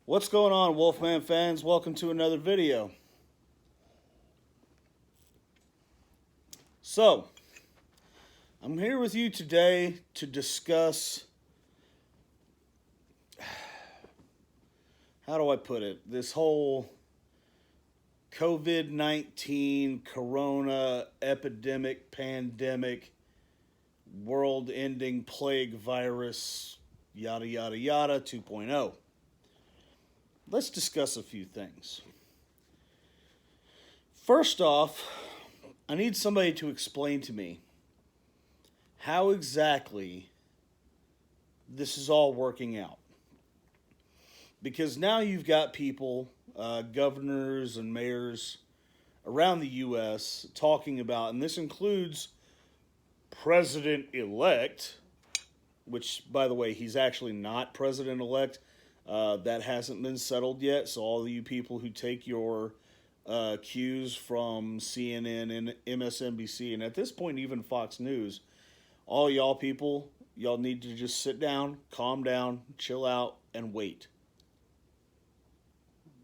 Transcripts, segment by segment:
What's going on, Wolfman fans? Welcome to another video. So, I'm here with you today to discuss, how do I put it, this whole COVID-19 corona epidemic, pandemic, world-ending plague virus, yada yada yada 2.0. Let's discuss a few things. First off, I need somebody to explain to me how exactly this is all working out. Because now you've got people, governors and mayors around the U.S. talking about, and this includes President-elect, which, by the way, he's actually not President-elect. That hasn't been settled yet, so all of you people who take your cues from CNN and MSNBC, and at this point even Fox News, all y'all people, y'all need to just sit down, calm down, chill out, and wait.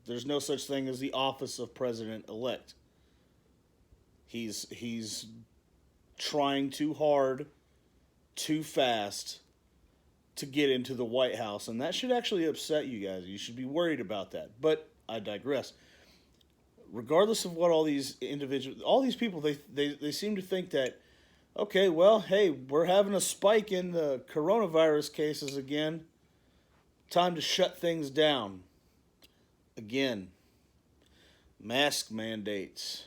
There's no such thing as the office of President-elect. He's trying too hard, too fast, to get into the White House, and that should actually upset you guys. You should be worried about that. But I digress. Regardless of what all these individuals, all these people, they seem to think that, okay, well, hey, we're having a spike in the coronavirus cases again. Time to shut things down. Again, mask mandates.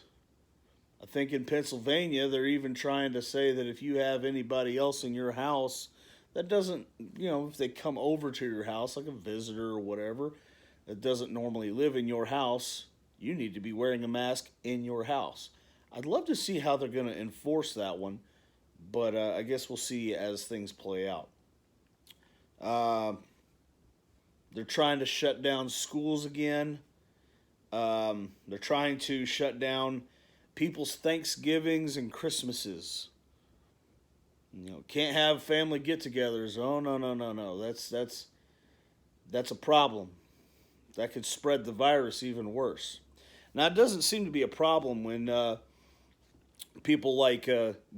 I think in Pennsylvania, they're even trying to say that if you have anybody else in your house that doesn't, if they come over to your house, like a visitor or whatever, that doesn't normally live in your house, you need to be wearing a mask in your house. I'd love to see how they're going to enforce that one, but I guess we'll see as things play out. They're trying to shut down schools again. They're trying to shut down people's Thanksgivings and Christmases. Can't have family get-togethers. Oh, no. That's a problem. That could spread the virus even worse. Now, it doesn't seem to be a problem when people like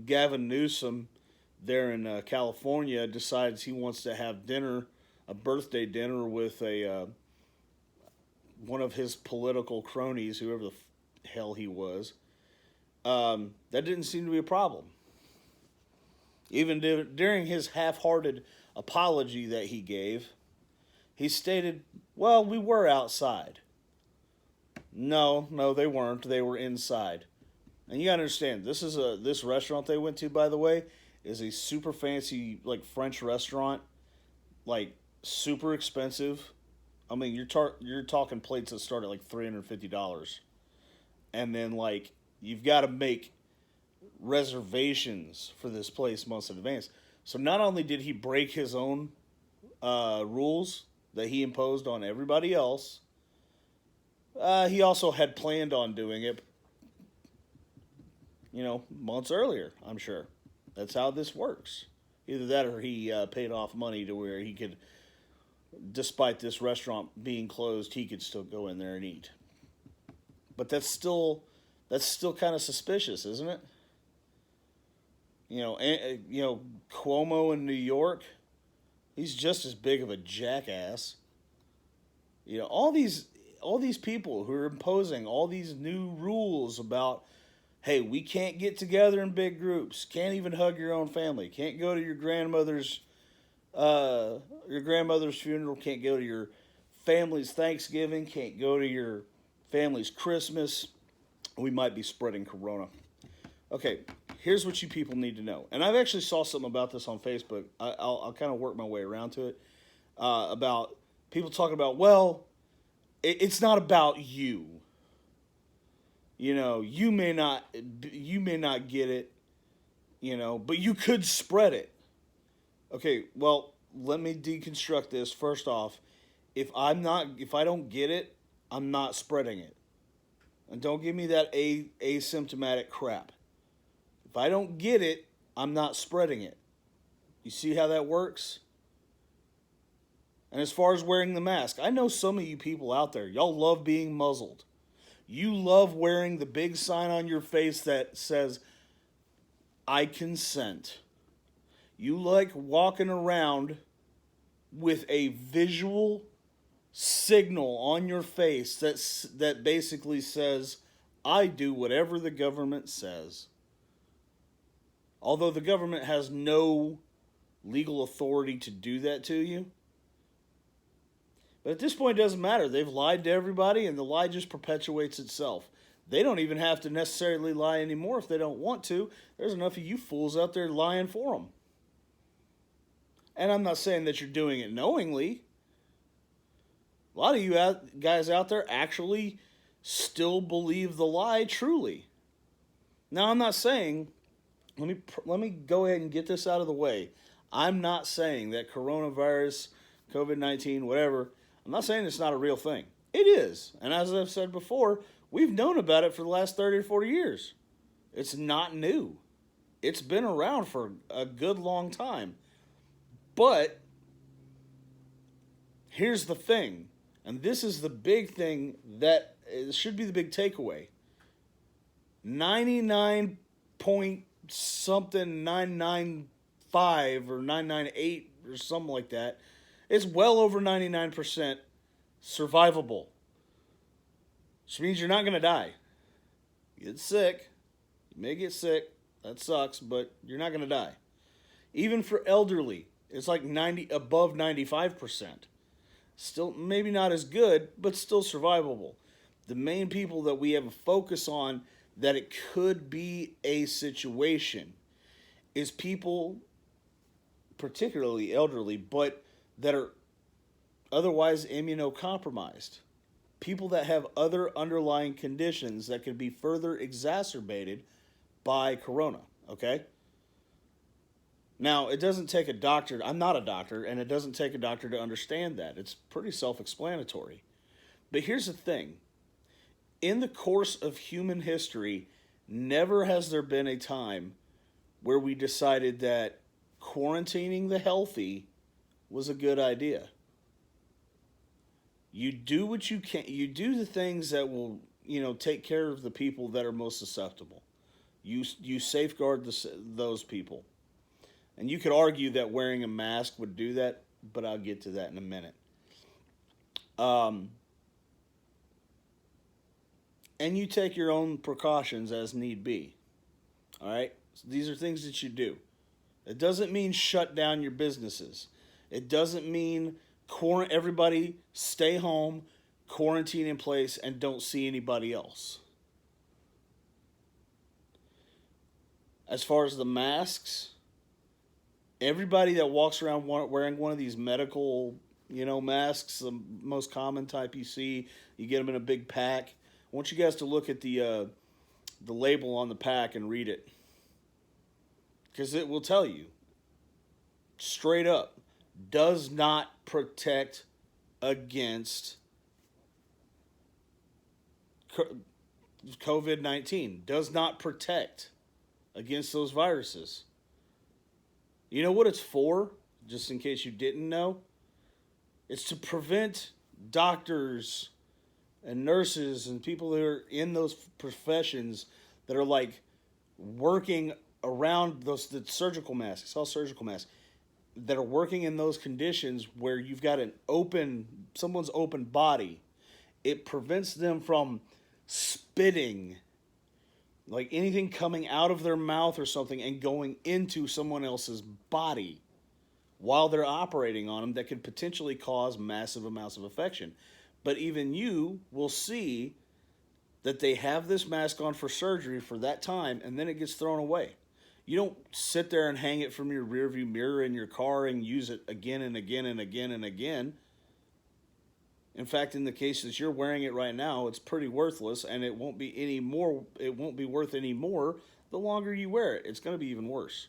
Gavin Newsom there in California decides he wants to have dinner, a birthday dinner with one of his political cronies, whoever the hell he was. That didn't seem to be a problem. Even during his half-hearted apology that he gave, he stated, well, we were outside. No, they weren't. They were inside. And you gotta understand, this restaurant they went to, by the way, is a super fancy, like, French restaurant, like, super expensive. I mean, you're talking plates that start at like $350. And then, like, you've got to make reservations for this place months in advance. So not only did he break his own rules that he imposed on everybody else, he also had planned on doing it, months earlier, I'm sure. That's how this works. Either that or he paid off money to where he could, despite this restaurant being closed, he could still go in there and eat. But that's still kind of suspicious, isn't it? Cuomo in New York, he's just as big of a jackass. All these people who are imposing all these new rules about, hey, we can't get together in big groups, can't even hug your own family, can't go to your grandmother's funeral, can't go to your family's Thanksgiving, can't go to your family's Christmas. We might be spreading corona. Okay, here's what you people need to know. And I've actually saw something about this on Facebook. I'll kind of work my way around to it. About people talking about, well, it's not about you. You may not get it, but you could spread it. Okay, well, let me deconstruct this. First off, if I don't get it, I'm not spreading it. And don't give me that asymptomatic crap. If I don't get it, I'm not spreading it. You see how that works? And as far as wearing the mask, I know some of you people out there, y'all love being muzzled. You love wearing the big sign on your face that says, I consent. You like walking around with a visual signal on your face that basically says, I do whatever the government says. Although the government has no legal authority to do that to you. But at this point, it doesn't matter. They've lied to everybody, and the lie just perpetuates itself. They don't even have to necessarily lie anymore if they don't want to. There's enough of you fools out there lying for them. And I'm not saying that you're doing it knowingly. A lot of you guys out there actually still believe the lie truly. Now, I'm not saying, let me go ahead and get this out of the way. I'm not saying that coronavirus, COVID-19, whatever, I'm not saying it's not a real thing. It is. And as I've said before, we've known about it for the last 30 or 40 years. It's not new. It's been around for a good long time. But here's the thing, and this is the big thing that should be the big takeaway. 99 point something 995 or 998 or something like that. It's well over 99% survivable. Which means you're not going to die. You get sick. You may get sick. That sucks, but you're not going to die. Even for elderly, it's like above 95%. Still, maybe not as good, but still survivable. The main people that we have a focus on that it could be a situation is people, particularly elderly, but that are otherwise immunocompromised. People that have other underlying conditions that can be further exacerbated by corona, okay? Now, it doesn't take a doctor, I'm not a doctor, and it doesn't take a doctor to understand that. It's pretty self-explanatory. But here's the thing. In the course of human history, never has there been a time where we decided that quarantining the healthy was a good idea. You do what you can. You do the things that will, take care of the people that are most susceptible. You safeguard those people. And you could argue that wearing a mask would do that, but I'll get to that in a minute. And you take your own precautions as need be. All right? So these are things that you do. It doesn't mean shut down your businesses. It doesn't mean everybody stay home, quarantine in place, and don't see anybody else. As far as the masks, everybody that walks around wearing one of these medical, masks, the most common type you see, you get them in a big pack. I want you guys to look at the label on the pack and read it. Because it will tell you, straight up, does not protect against COVID-19. Does not protect against those viruses. You know what it's for? Just in case you didn't know? It's to prevent doctors and nurses and people that are in those professions that are like working around the surgical masks. It's all surgical masks. That are working in those conditions where you've got someone's open body. It prevents them from spitting, like anything coming out of their mouth or something and going into someone else's body while they're operating on them that could potentially cause massive amounts of infection. But even you will see that they have this mask on for surgery for that time, and then it gets thrown away. You don't sit there and hang it from your rearview mirror in your car and use it again and again and again and again. In fact, in the case that you're wearing it right now, it's pretty worthless, and it won't be worth any more the longer you wear it. It's going to be even worse.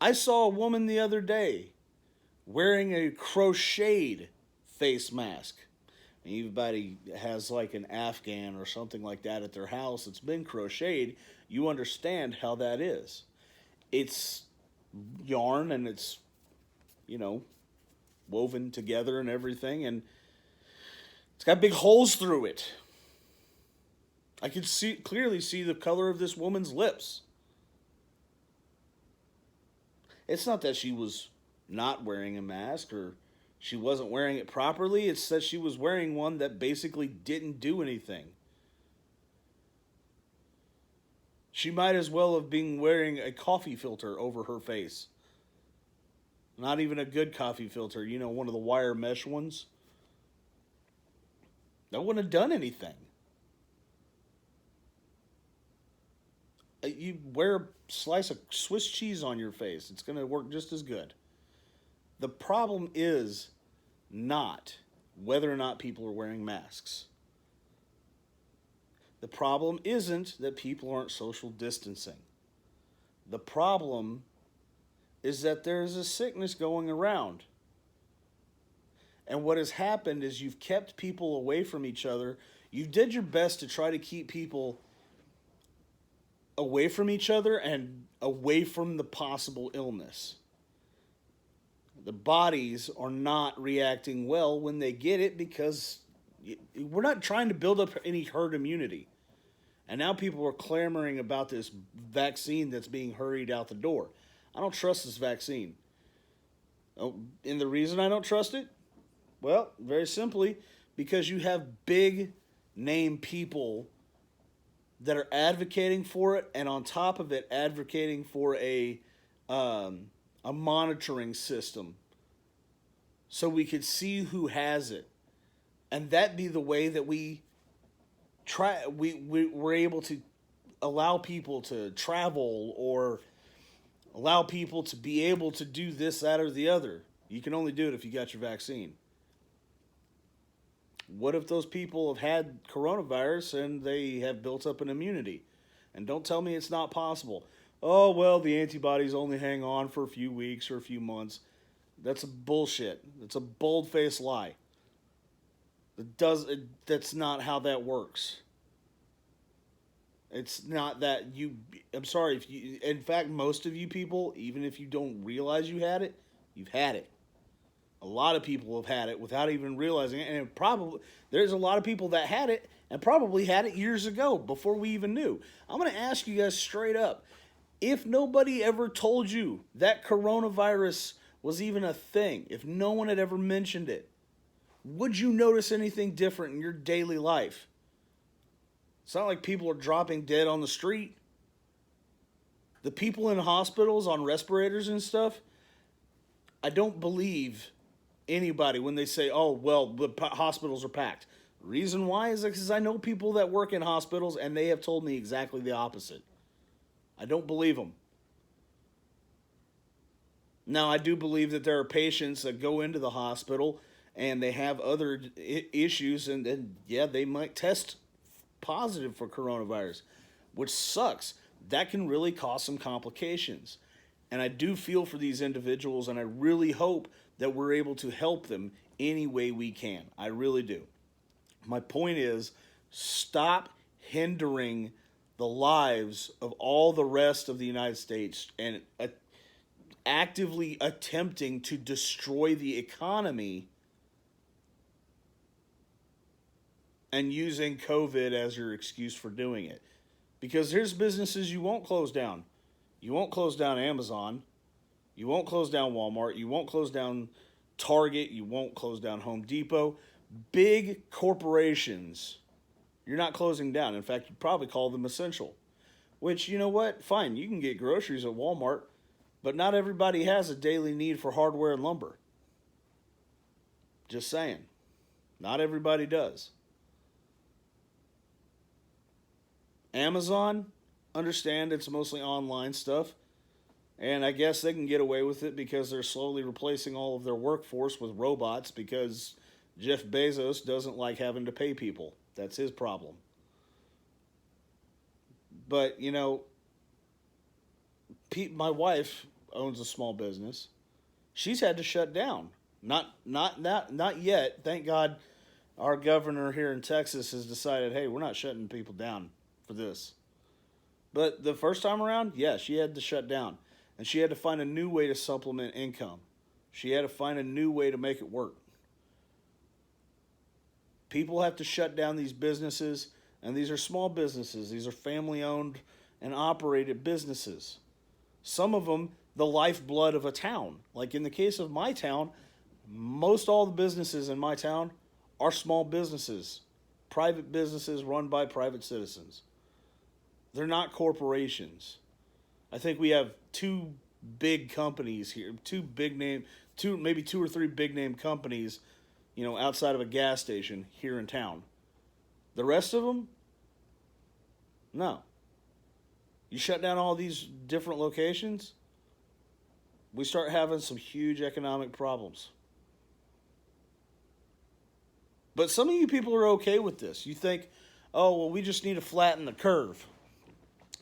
I saw a woman the other day wearing a crocheted face mask. Anybody has like an Afghan or something like that at their house that's been crocheted, you understand how that is. It's yarn and it's you know, woven together and everything, and it's got big holes through it. I could clearly see the color of this woman's lips. It's not that she was not wearing a mask or she wasn't wearing it properly. It's that she was wearing one that basically didn't do anything. She might as well have been wearing a coffee filter over her face. Not even a good coffee filter, one of the wire mesh ones. That wouldn't have done anything. You wear a slice of Swiss cheese on your face, it's going to work just as good. The problem is not whether or not people are wearing masks. The problem isn't that people aren't social distancing. The problem is that there is a sickness going around. And what has happened is you've kept people away from each other. You did your best to try to keep people away from each other and away from the possible illness. The bodies are not reacting well when they get it because we're not trying to build up any herd immunity. And now people are clamoring about this vaccine that's being hurried out the door. I don't trust this vaccine. And the reason I don't trust it? Well, very simply, because you have big name people that are advocating for it, and on top of it, advocating for a monitoring system so we could see who has it. And that be the way that we're able to allow people to travel or allow people to be able to do this, that, or the other. You can only do it if you got your vaccine. What if those people have had coronavirus and they have built up an immunity? And don't tell me it's not possible. Oh, well, the antibodies only hang on for a few weeks or a few months. That's a bullshit. That's a bold-faced lie. That's not how that works. It's not that I'm sorry, in fact, most of you people, even if you don't realize you had it, you've had it. A lot of people have had it without even realizing it, and there's a lot of people that had it and probably had it years ago before we even knew. I'm going to ask you guys straight up, if nobody ever told you that coronavirus was even a thing, if no one had ever mentioned it, would you notice anything different in your daily life? It's not like people are dropping dead on the street. The people in hospitals on respirators and stuff, I don't believe anybody when they say, oh, well, the hospitals are packed. The reason why is because I know people that work in hospitals and they have told me exactly the opposite. I don't believe them. Now, I do believe that there are patients that go into the hospital and they have other issues and yeah, they might test positive for coronavirus, which sucks. That can really cause some complications. And I do feel for these individuals, and I really hope that we're able to help them any way we can. I really do. My point is, stop hindering the lives of all the rest of the United States and actively attempting to destroy the economy and using COVID as your excuse for doing it. Because here's businesses you won't close down. You won't close down Amazon. You won't close down Walmart. You won't close down Target. You won't close down Home Depot. Big corporations, you're not closing down. In fact, you'd probably call them essential. Which, you know what? Fine, you can get groceries at Walmart, but not everybody has a daily need for hardware and lumber. Just saying. Not everybody does. Amazon, understand it's mostly online stuff. And I guess they can get away with it because they're slowly replacing all of their workforce with robots because Jeff Bezos doesn't like having to pay people. That's his problem. But, my wife owns a small business. She's had to shut down. Not yet. Thank God our governor here in Texas has decided, hey, we're not shutting people down for this. But the first time around, yeah, she had to shut down. And she had to find a new way to supplement income. She had to find a new way to make it work. People have to shut down these businesses, and these are small businesses. These are family owned and operated businesses. Some of them, the lifeblood of a town. Like in the case of my town, most all the businesses in my town are small businesses, private businesses run by private citizens. They're not corporations. I think we have two big companies here, maybe two or three big name companies, outside of a gas station here in town. The rest of them, no. You shut down all these different locations, we start having some huge economic problems. But some of you people are okay with this. You think, oh, well, we just need to flatten the curve.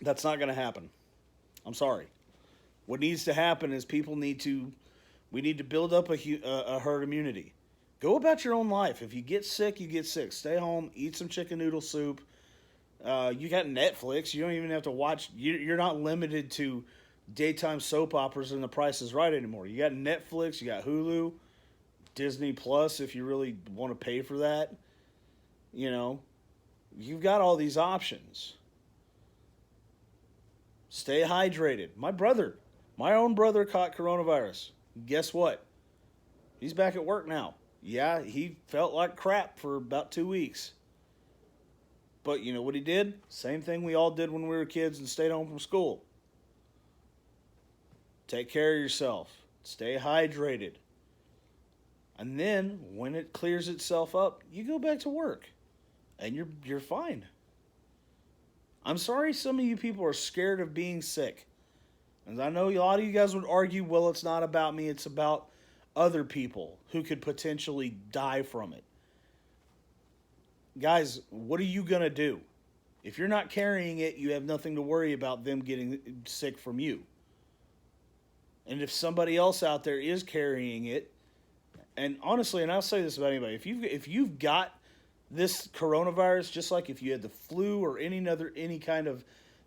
That's not going to happen. I'm sorry. What needs to happen is we need to build up a herd immunity. Go about your own life. If you get sick, you get sick. Stay home, eat some chicken noodle soup. You got Netflix. You don't even have to watch. You're not limited to daytime soap operas and The Price is Right anymore. You got Netflix, you got Hulu, Disney Plus if you really want to pay for that. You've got all these options. Stay hydrated. My own brother caught coronavirus. Guess what? He's back at work now. Yeah, he felt like crap for about 2 weeks. But you know what he did? Same thing we all did when we were kids and stayed home from school. Take care of yourself. Stay hydrated. And then, when it clears itself up, you go back to work. And you're fine. I'm sorry some of you people are scared of being sick. And I know a lot of you guys would argue, well, it's not about me, it's about other people who could potentially die from it. Guys, what are you going to do? If you're not carrying it, you have nothing to worry about them getting sick from you. And if somebody else out there is carrying it, and honestly, and I'll say this about anybody, if you've got this coronavirus, just like if you had the flu or any kind of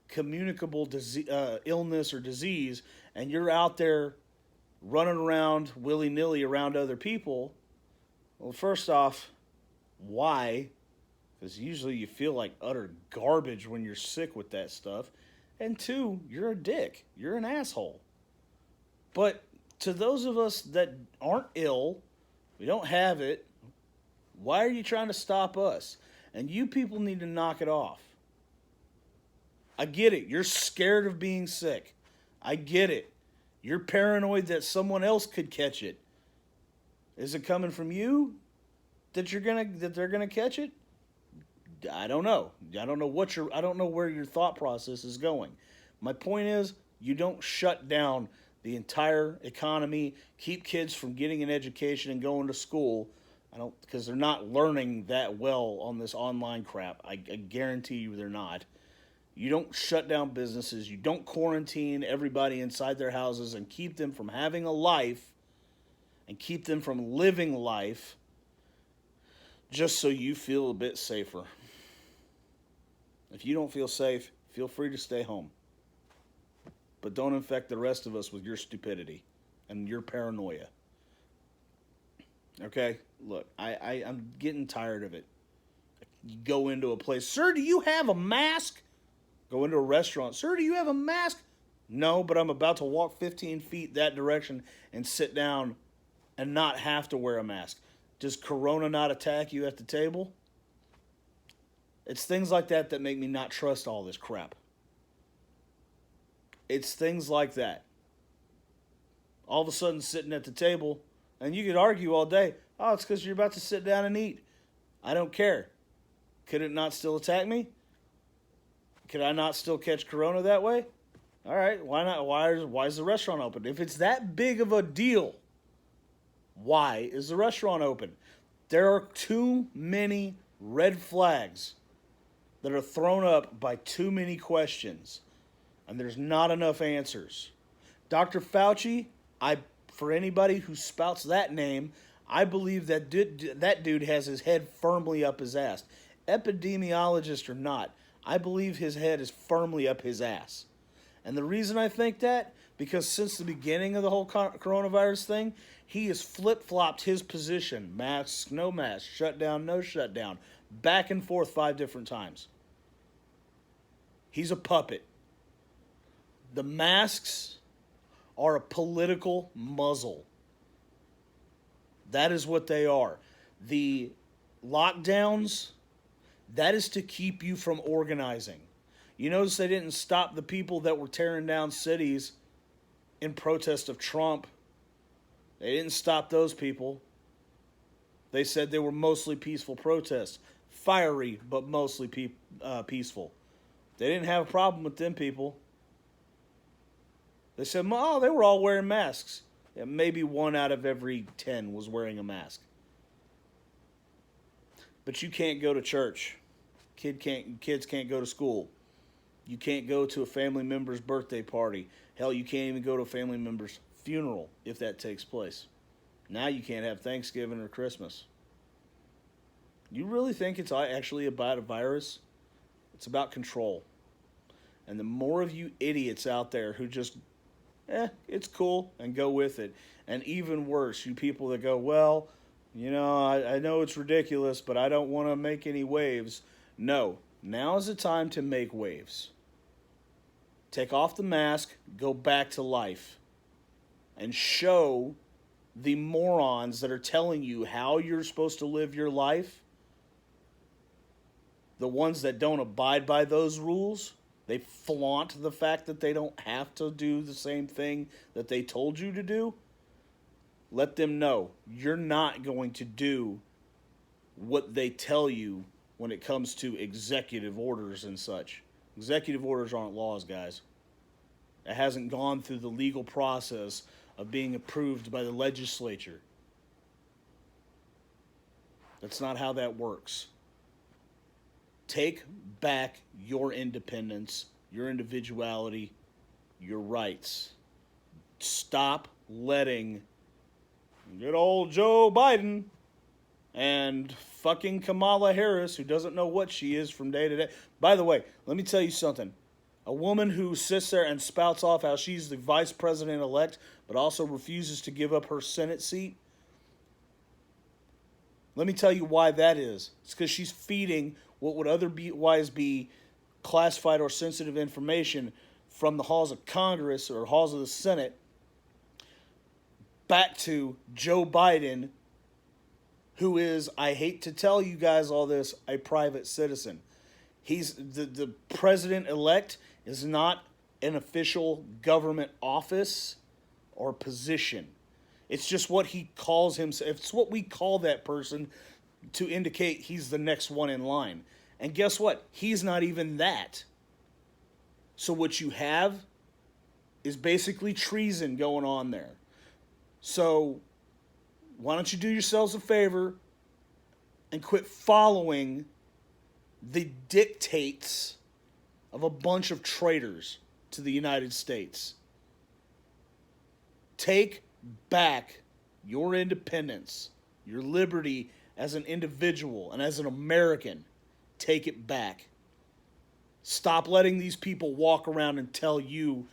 communicable illness or disease, and you're out there running around willy-nilly around other people, well, first off, why? Because usually you feel like utter garbage when you're sick with that stuff. And two, you're a dick. You're an asshole. But to those of us that aren't ill, we don't have it, why are you trying to stop us? And you people need to knock it off. I get it. You're scared of being sick. I get it. You're paranoid that someone else could catch it. Is it coming from you that they're gonna catch it? I don't know. I don't know where your thought process is going. My point is, you don't shut down the entire economy, keep kids from getting an education and going to school. Because they're not learning that well on this online crap. I guarantee you they're not. You don't shut down businesses. You don't quarantine everybody inside their houses and keep them from having a life and keep them from living life just so you feel a bit safer. If you don't feel safe, feel free to stay home. But don't infect the rest of us with your stupidity and your paranoia. Okay? Look, I'm getting tired of it. You go into a place, sir, do you have a mask? Go into a restaurant, sir, do you have a mask? No, but I'm about to walk 15 feet that direction and sit down and not have to wear a mask. Does Corona not attack you at the table? It's things like that that make me not trust all this crap. It's things like that. All of a sudden sitting at the table, and you could argue all day, oh, it's because you're about to sit down and eat. I don't care. Could it not still attack me? Could I not still catch Corona that way? All right, why not? Why is the restaurant open? If it's that big of a deal, why is the restaurant open? There are too many red flags that are thrown up by too many questions, and there's not enough answers. Dr. Fauci, for anybody who spouts that name, I believe that dude has his head firmly up his ass. Epidemiologist or not, I believe his head is firmly up his ass. And the reason I think that, Because since the beginning of the whole coronavirus thing, he has flip flopped his position: masks, no masks, shutdown, no shutdown, back and forth 5 different times. He's a puppet. The masks are a political muzzle. That is what they are. The lockdowns, that is to keep you from organizing. You notice they didn't stop the people that were tearing down cities in protest of Trump. They didn't stop those people. They said they were mostly peaceful protests. Fiery, but mostly peaceful. They didn't have a problem with them people. They said, oh, they were all wearing masks. Yeah, maybe 1 out of every 10 was wearing a mask. But you can't go to church. Kids can't go to school. You can't go to a family member's birthday party. Hell, you can't even go to a family member's funeral if that takes place. Now you can't have Thanksgiving or Christmas. You really think it's actually about a virus? It's about control. And the more of you idiots out there who just, it's cool, and go with it. And even worse, you people that go, well, I know it's ridiculous, but I don't want to make any waves. No, now is the time to make waves. Take off the mask, go back to life, and show the morons that are telling you how you're supposed to live your life, the ones that don't abide by those rules, they flaunt the fact that they don't have to do the same thing that they told you to do. Let them know you're not going to do what they tell you when it comes to executive orders and such. Executive orders aren't laws, guys. It hasn't gone through the legal process of being approved by the legislature. That's not how that works. Take back your independence, your individuality, your rights. Stop letting good old Joe Biden and fucking Kamala Harris, who doesn't know what she is from day to day. By the way, let me tell you something. A woman who sits there and spouts off how she's the vice president-elect, but also refuses to give up her Senate seat. Let me tell you why that is. It's because she's feeding what would otherwise be classified or sensitive information from the halls of Congress or halls of the Senate back to Joe Biden, who is, I hate to tell you guys all this, a private citizen. He's the president-elect is not an official government office or position. It's just what he calls himself. It's what we call that person to indicate he's the next one in line. And guess what? He's not even that. So what you have is basically treason going on there. So why don't you do yourselves a favor and quit following the dictates of a bunch of traitors to the United States. Take back your independence, your liberty as an individual and as an American. Take it back. Stop letting these people walk around and tell you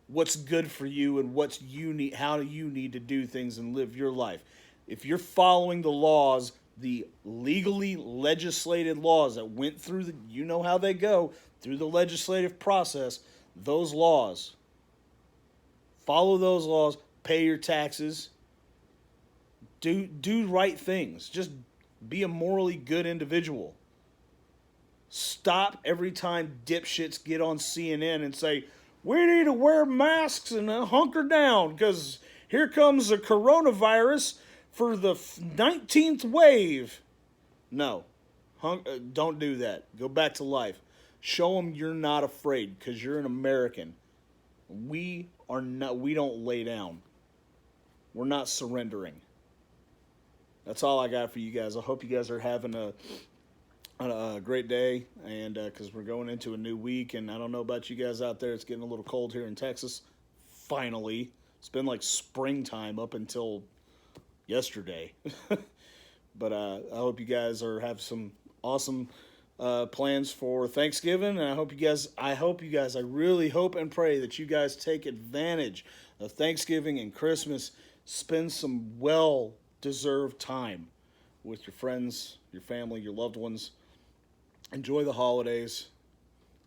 what's good for you and what's you need, how you need to do things and live your life. If you're following the laws, the legally legislated laws that went through the, you know how they go, through the legislative process, those laws, follow those laws, pay your taxes, do right things. Just be a morally good individual. Stop every time dipshits get on CNN and say, we need to wear masks and hunker down because here comes the coronavirus for the 19th wave. No, don't do that. Go back to life. Show them you're not afraid because you're an American. We don't lay down. We're not surrendering. That's all I got for you guys. I hope you guys are having a great day, and because we're going into a new week, and I don't know about you guys out there, it's getting a little cold here in Texas. Finally, it's been like springtime up until yesterday. But I hope you guys have some awesome plans for Thanksgiving, and I really hope and pray that you guys take advantage of Thanksgiving and Christmas. Spend some well deserved time with your friends, your family, your loved ones. Enjoy the holidays,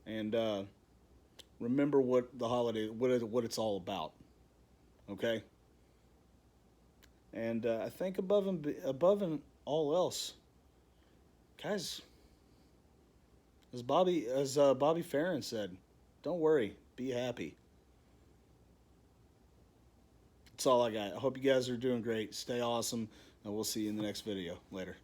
and remember what the holiday, what it's all about. Okay, and I think above and all else, guys, as Bobby Farron said, don't worry, be happy. That's all I got. I hope you guys are doing great. Stay awesome, and we'll see you in the next video. Later.